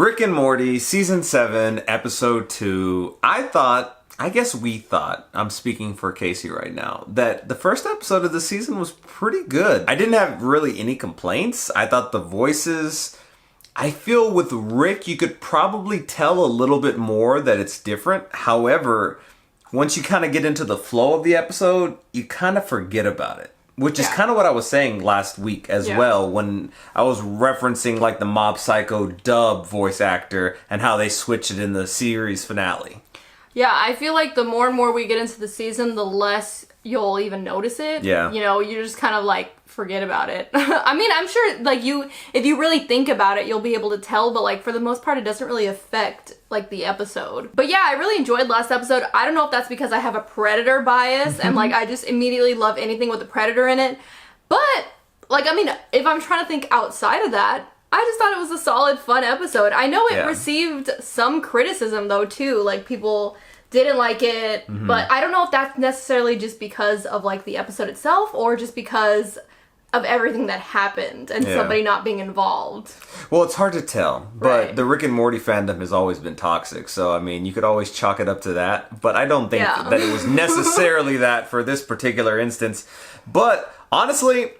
Rick and Morty, Season 7, Episode 2. We thought, I'm speaking for Casey right now, that the first episode of the season was pretty good. I didn't have really any complaints. I thought the voices... I feel with Rick, you could probably tell a little bit more that it's different. However, once you kind of get into the flow of the episode, you kind of forget about it. Which is kind of what I was saying last week as well, when I was referencing like the Mob Psycho dub voice actor and how they switched it in the series finale. Yeah, I feel like the more and more we get into the season, the less you'll even notice it. Yeah. You know, you just kind of like forget about it. I mean, I'm sure like if you really think about it, you'll be able to tell, but like for the most part, it doesn't really affect like the episode. But yeah, I really enjoyed last episode. I don't know if that's because I have a Predator bias and like I just immediately love anything with a Predator in it. But like, I mean, if I'm trying to think outside of that, I just thought it was a solid, fun episode. I know it received some criticism though too, like people didn't like it, but I don't know if that's necessarily just because of like the episode itself or just because of everything that happened and somebody not being involved. Well, it's hard to tell, but the Rick and Morty fandom has always been toxic, so I mean, you could always chalk it up to that, but I don't think that it was necessarily that for this particular instance. But honestly,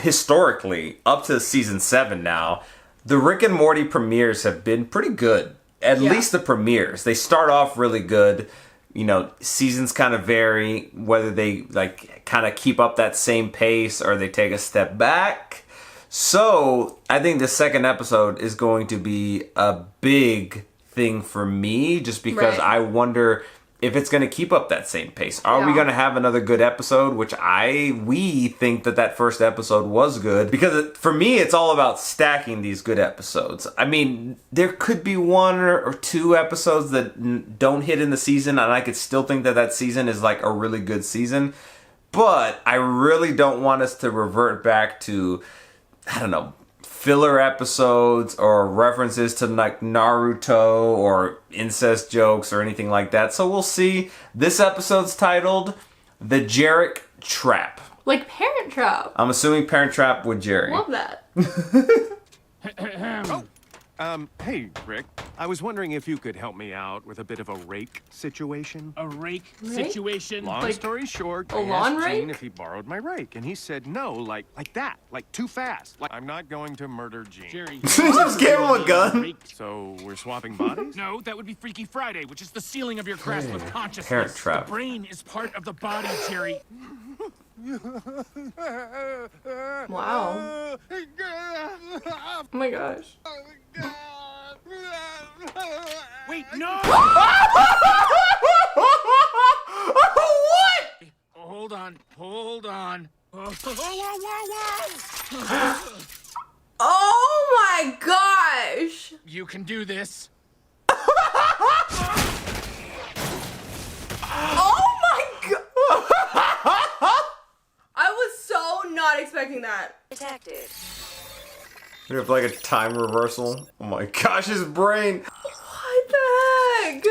historically, up to season 7 now, the Rick and Morty premieres have been pretty good. At least the premieres. They start off really good. You know, seasons kind of vary, whether they like kind of keep up that same pace or they take a step back. So I think the second episode is going to be a big thing for me, just because I wonder if it's going to keep up that same pace. Are we going to have another good episode? Which we think that first episode was good, because for me, it's all about stacking these good episodes. I mean, there could be one or two episodes that don't hit in the season, and I could still think that season is like a really good season. But I really don't want us to revert back to, I don't know, filler episodes or references to like Naruto or incest jokes or anything like that. So we'll see. This episode's titled The Jarek Trap. Like Parent Trap. I'm assuming Parent Trap with Jerry. Love that. Hey, Rick. I was wondering if you could help me out with a bit of a rake situation. A rake situation? Long Like story short, a I lawn asked Gene rake? if he borrowed my rake, and he said no, like that, like too fast. Like, I'm not going to murder Gene. Jerry. Just gave him a gun. So we're swapping bodies? No, that would be Freaky Friday, which is the sealing of your grasp of consciousness. Parent Trap. The brain is part of the body, Jerry. Wow. Oh my gosh. Wait, no! What? Hold on. Whoa, whoa. Oh my gosh. You can do this. Oh my god. I was so not expecting that. Detected. You have like a time reversal. Oh my gosh, his brain. What the heck?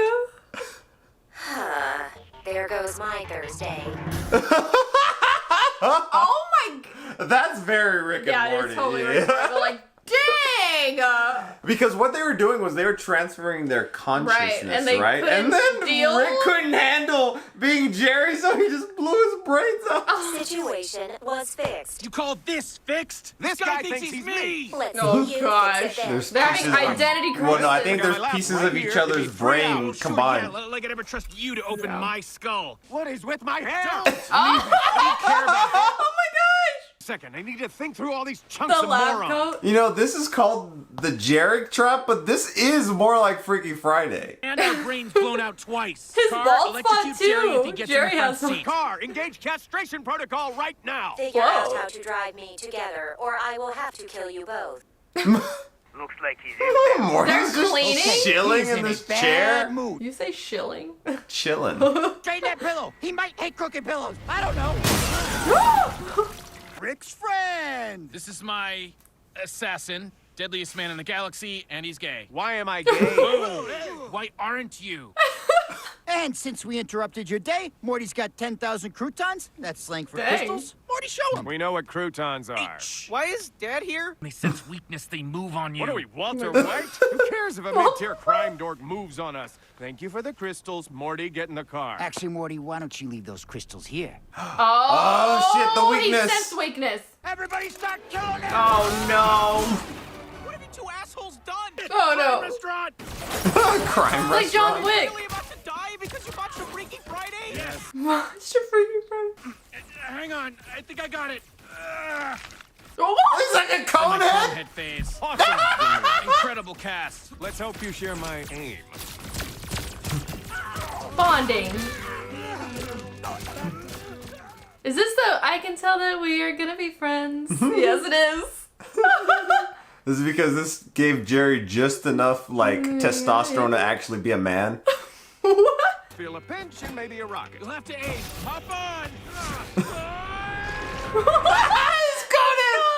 There goes my Thursday. Oh my god. That's very Rick and Morty. It's totally Rick and Morty. Like, dang! Because what they were doing was they were transferring their consciousness, and they right? couldn't And then deal- Rick couldn't handle being Jerry, so he just blew his brains out. Situation was fixed. You call this fixed? This guy thinks he's me. Let's Oh see you gosh. fix it then. There's They're having pieces of- identity crisis. Well, no, I think Got my there's lap pieces right of here. each It'd be other's 3 brain hours. Sure, combined. Like I'd ever trust you to open my skull. What is with my hair? Don't care about Oh my gosh! Second, I need to think through all these chunks The of lab moron. coat. You know, this is called the Jarek Trap, but this is more like Freaky Friday. And our brains blown out twice. His Car, bald electrocute spot, Jerry if too. he gets Jerry in the has front some- seat. Car, engage castration protocol right now. Figure Whoa. out how to drive me together, or I will have to kill you both. Looks like he's in. Morty's just cleaning? chilling in this chair. You say shilling? Chilling. Trade that pillow. He might hate crooked pillows. I don't know. Rick's friend. This is my assassin, deadliest man in the galaxy, and he's gay. Why am I gay? Why aren't you? And since we interrupted your day, Morty's got 10,000 croutons. That's slang for Dang. crystals. Or Morty, show him. We know what croutons are. Why is Dad here? They sense weakness, they move on you. What are we, Walter White? Who cares if a mid-tier crime dork moves on us? Thank you for the crystals. Morty, get in the car. Actually, Morty, why don't you leave those crystals here? Oh, shit, the weakness. He sensed weakness. Everybody start killing him! Oh no. What have you two assholes done? Oh no. Restaurant. Crime It's like John Wick. Really about to die because you watched a Freaky Friday? Yes. Monster freaking friend. Hang on, I think I got it. Oh, He's like a My conehead. head phase. Awesome. Incredible cast. Let's hope you share my aim. bonding. Is this the I can tell that we are gonna be friends? Yes, it is. This is because this gave Jerry just enough like testosterone to actually be a man. Feel a pinch and maybe a rocket. You'll have to aim. Hop on. It's Conan!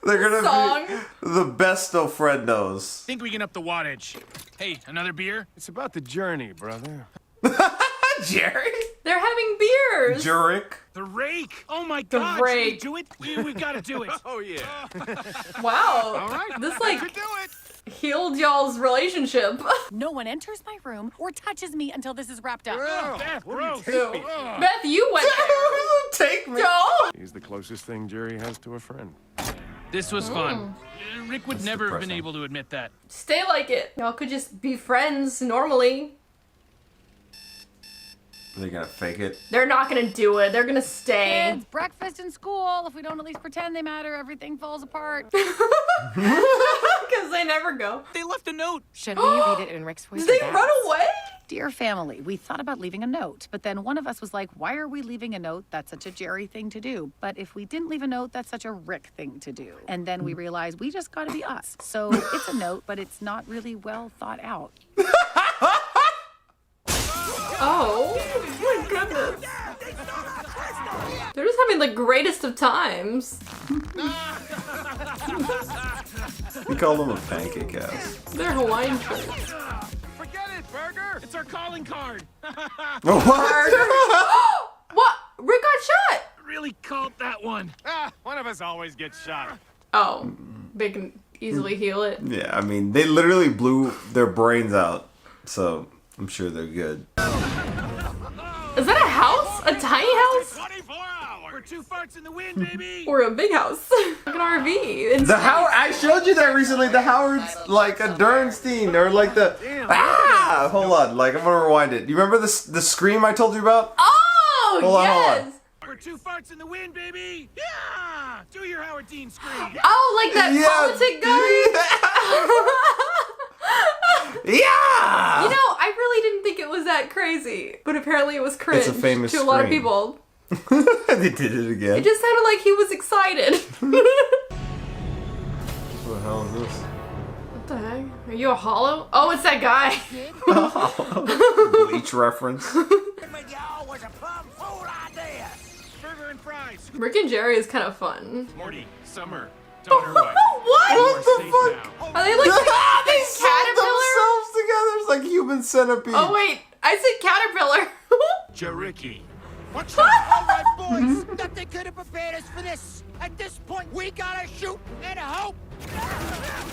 They're gonna Song. be the best of Fred knows. Think we can up the wattage. Hey, another beer? It's about the journey, brother. Jerry? They're having beers. Jurek? The rake. Oh my God. rake. Should we do it? We've got to do it. Oh, yeah. Wow. All right. This like Do it. healed y'all's relationship. No one enters my room or touches me until this is wrapped up. Beth, gross. Beth, you went Take me. there. No. He's the closest thing Jerry has to a friend. This was fun. Rick would never have been depressing. able to admit that. Stay like it. Y'all could just be friends normally. Are they gonna fake it? They're not gonna do it. They're gonna stay. Kids, breakfast and school. If we don't at least pretend they matter, everything falls apart. Because they never go. They left a note. Should we read it in Rick's voice? Did they or run Dad's? away? Dear family, we thought about leaving a note, but then one of us was like, why are we leaving a note? That's such a Jerry thing to do. But if we didn't leave a note, that's such a Rick thing to do. And then we realized we just gotta be us. So it's a note, but it's not really well thought out. Oh my goodness. They're just having the greatest of times. We call them a pancake house. They're Hawaiian shirts. Forget it, Burger. It's our calling card. What? What? Rick got shot. Really called that one. One of us always gets shot. Oh, they can easily heal it. Yeah, I mean, they literally blew their brains out, so I'm sure they're good. Is that a house? A tiny house? 24 hours. We're 2 farts in the wind, baby. Or a big house? Like an RV. In The space. Howard, I showed you that recently. The Howard's like a Dernstein or like the hold on, like I'm gonna rewind it. You remember the scream I told you about? Oh, Hold on, hold yes. on. We're 2 farts in the wind, baby. Yeah. Do your Howard Dean scream. Oh, like that politic guy? Yeah. You know, I really didn't think it was that crazy, but apparently it was cringe It's a famous to a lot of scream. people. They did it again. It just sounded like he was excited. What the hell is this? What the heck? Are you a hollow? Oh, it's that guy. Bleach reference. Y'all was a plum fool idea. Burger and fries. Rick and Jerry is kind of fun. Morty, Summer, daughter, wife. What? What the Safe fuck? now. Are they like They big sew themselves together. It's like human centipede. Oh wait, I said caterpillar. Jericky. What's wrong? All right, boys. Nothing could have prepared us for this. At this point, we gotta shoot and hope.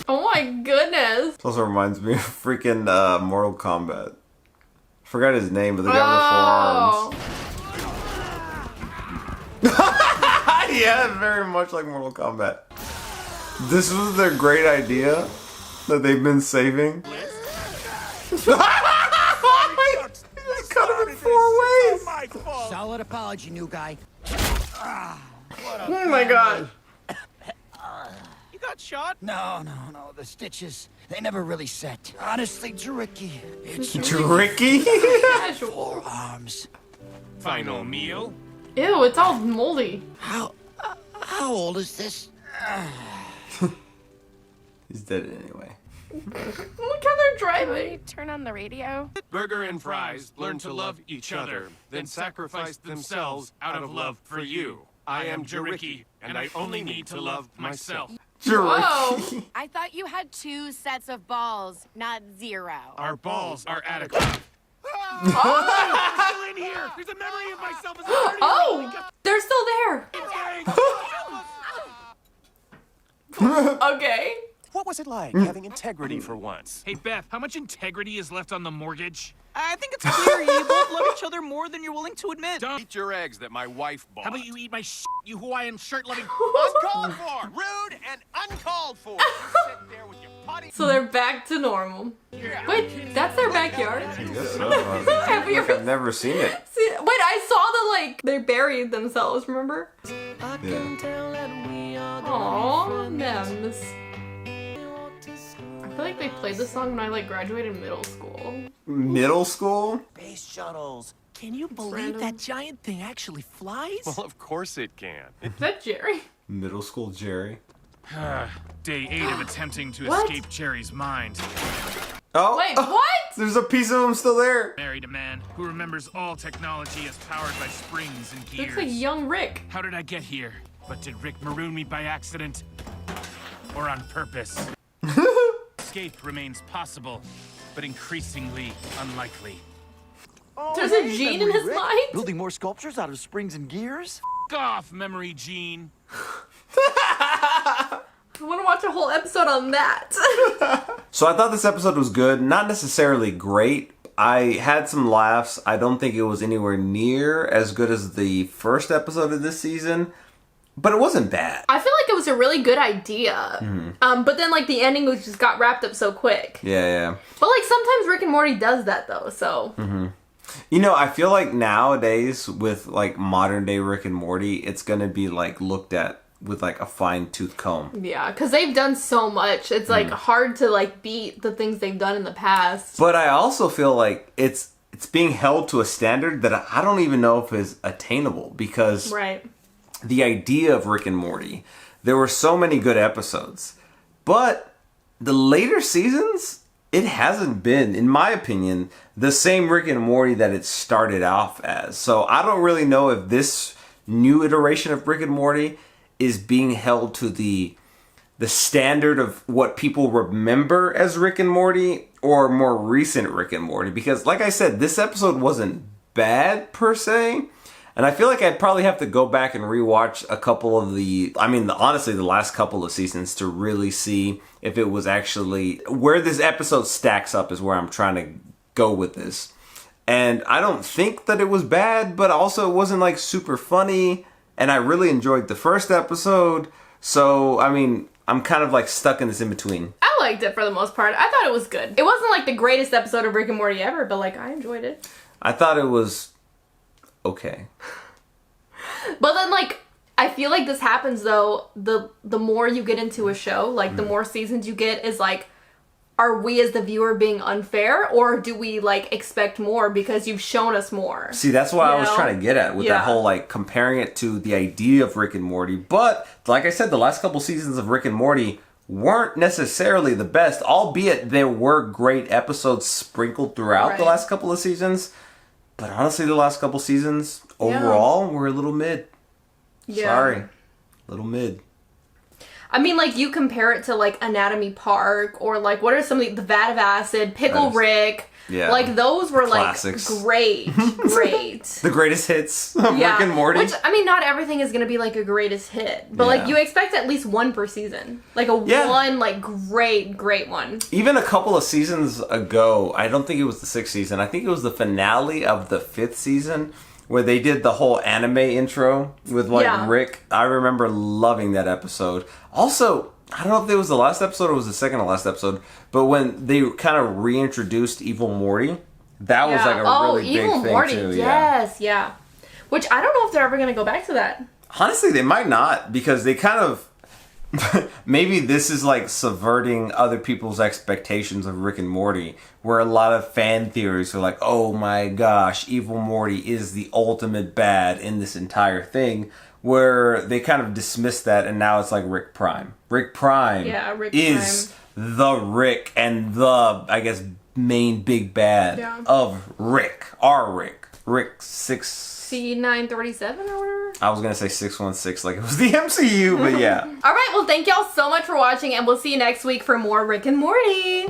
Oh my goodness. This also reminds me of freaking Mortal Kombat. Forgot his name, but the guy Oh. with the 4 arms. Yeah, very much like Mortal Kombat. This was their great idea that they've been saving. Just cut him in 4 ways. My fault. Solid apology, new guy. Oh my god. You got shot? No. The stitches, they never really set. Honestly, Jericky, it's Tricky. Casual. arms. Final meal? Ew, it's all moldy. How old is this? He's dead anyway. Look how they're driving. Turn on the radio. Burger and fries learn to love each other, then sacrifice themselves out of love for you. I am Jericky, and I only need to love myself. Whoa. I thought you had 2 sets of balls, not 0. Our balls are adequate. I'm still in here. There's a memory of myself as a 30-year-old. Oh, they're still there. Okay. What was it like having integrity for once? Hey, Beth, how much integrity is left on the mortgage? I think it's clear you both love each other more than you're willing to admit. Don't. Eat your eggs that my wife bought. How about you eat my you Hawaiian shirt-loving... Uncalled for! Rude and uncalled for! You sit there with your potty... So they're back to normal. Wait, that's their backyard? Have you ever... I've never seen it. Wait, I saw they buried themselves, remember? Yeah. Aww, memes. I feel like they played this song when I graduated middle school. Middle school? Space shuttles. Can you believe that giant thing actually flies? Well, of course it can. Is that Jerry? Middle school Jerry. Day 8 of attempting to What? escape Jerry's mind. Oh! Wait, what? There's a piece of him still there. Married a man who remembers all technology as powered by springs and gears. Looks like young Rick. How did I get here? But did Rick maroon me by accident? Or on purpose? Escape remains possible, but increasingly unlikely. Oh, There's a gene in his Rick. mind? Building more sculptures out of springs and gears? F*** off, memory gene. I want to watch a whole episode on that. So I thought this episode was good. Not necessarily great. I had some laughs. I don't think it was anywhere near as good as the first episode of this season. But it wasn't bad. I feel like it was a really good idea. But then the ending just got wrapped up so quick. Yeah. But sometimes Rick and Morty does that though, so. You know, I feel like nowadays with modern day Rick and Morty, it's gonna be looked at with a fine-tooth comb. Yeah, because they've done so much. It's hard to beat the things they've done in the past. But I also feel like it's being held to a standard that I don't even know if is attainable, because Right. the idea of Rick and Morty, there were so many good episodes, but the later seasons, it hasn't been, in my opinion, the same Rick and Morty that it started off as. So I don't really know if this new iteration of Rick and Morty is being held to the standard of what people remember as Rick and Morty, or more recent Rick and Morty. Because like I said, this episode wasn't bad per se. And I feel like I'd probably have to go back and rewatch a couple of honestly, the last couple of seasons to really see if it was actually where this episode stacks up is where I'm trying to go with this. And I don't think that it was bad, but also it wasn't super funny. And I really enjoyed the first episode. So, I'm kind of stuck in this in between. I liked it for the most part. I thought it was good. It wasn't the greatest episode of Rick and Morty ever, but I enjoyed it. I thought it was okay. But then I feel like this happens though, the more you get into a show, the more seasons you get is are we as the viewer being unfair, or do we expect more because you've shown us more? See, that's what I was trying to get at with that whole comparing it to the idea of Rick and Morty. But like I said, the last couple seasons of Rick and Morty weren't necessarily the best, albeit there were great episodes sprinkled throughout the last couple of seasons. But honestly, the last couple seasons overall were a little mid. Yeah. Sorry. A little mid. You compare it to Anatomy Park, or what are some of the Vat of Acid, Pickle Rick. Yeah. Those were classics. Great. The greatest hits of Rick and Morty. Which, not everything is going to be a greatest hit. But you expect at least one per season. One great one. Even a couple of seasons ago, I don't think it was the 6th season, I think it was the finale of the 5th season, where they did the whole anime intro with Rick. I remember loving that episode. Also, I don't know if it was the last episode or was the second to last episode, but when they kind of reintroduced Evil Morty, that was a really big Evil thing Morty. too. Yes, yeah. Which I don't know if they're ever going to go back to that. Honestly, they might not, because they kind of maybe this is subverting other people's expectations of Rick and Morty, where a lot of fan theories are oh my gosh, Evil Morty is the ultimate bad in this entire thing, where they kind of dismiss that, and now it's Rick Prime. Rick Prime is the Rick and the, I guess, main big bad of Rick. Our Rick. Rick 937 or whatever? I was going to say 616 like it was the MCU, but yeah. Alright, well thank y'all so much for watching, and we'll see you next week for more Rick and Morty.